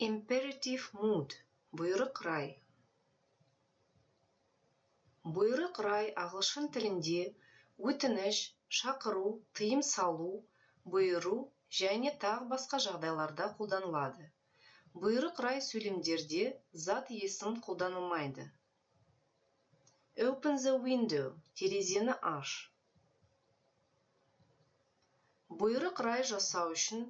Imperative mood, бұйрық рай. Бұйрық рай ағылшын тілінде өтініш, шақыру, тыйым салу, бұйыру және тағы басқа жағдайларда қолданылады. Бұйрық рай сөйлемдерде зат есім қолданылмайды. Open the window, терезені аш. Бұйрық рай жасау үшін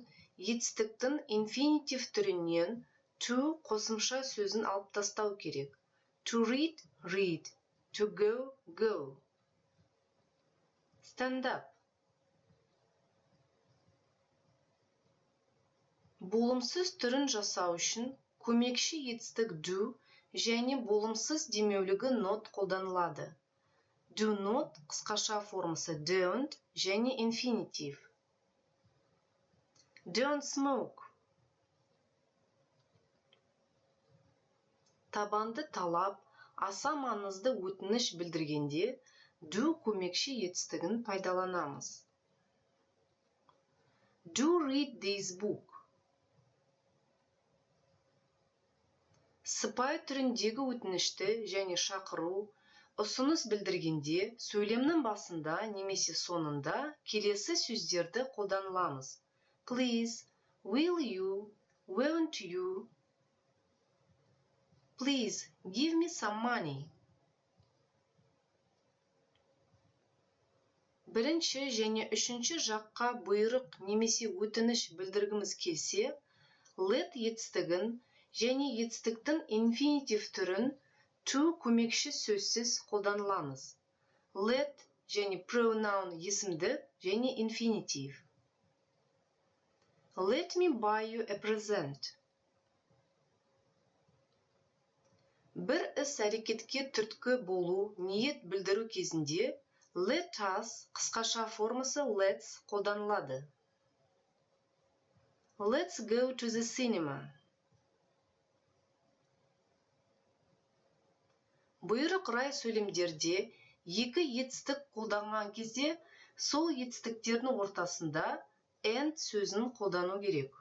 етістіктің инфинитив түрінен to қосымша сөзін алып тастау керек. To read, read. To go, go. Stand up. Болымсыз түрін жасау үшін көмекші етістік do және болымсыз демеулігі not қолданылады. Do not қысқаша формасы don't және infinitive. Don't smoke. Табанды талап, аса маңызды өтініш білдіргенде do көмекші етістігін пайдаланамыз. Do read this book. Сыпайы түріндегі өтінішті және шақыру, ұсыныс білдіргенде сөйлемнің басында немесе соңында келесі сөздерді қолданыламыз. Please, will you, won't you? Please, give me some money. Бірінші және үшінші жаққа бұйрық немесе өтініш білдіргіміз келсе, let етістігін және етістіктің инфинитив түрін to көмекші сөзсіз қолданыламыз. Let және pronoun есімдік және infinitive. Let me buy you a present. Бір іс-әрекетке түрткі болу, ниет білдіру кезінде let us қысқаша формасы let's қолданылады. Let's go to the cinema. Бұйрық рай сөйлемдерде екі етістік қолданған кезде сол етістіктердің ортасында and сөзін қолдану керек.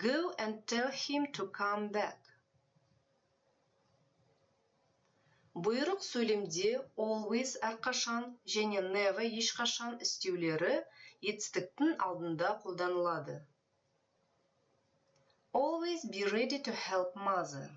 Go and tell him to come back. Бұйрық сөйлемде always әрқашан және never ешқашан істеулері етістіктің алдында қолданылады. Always be ready to help mother.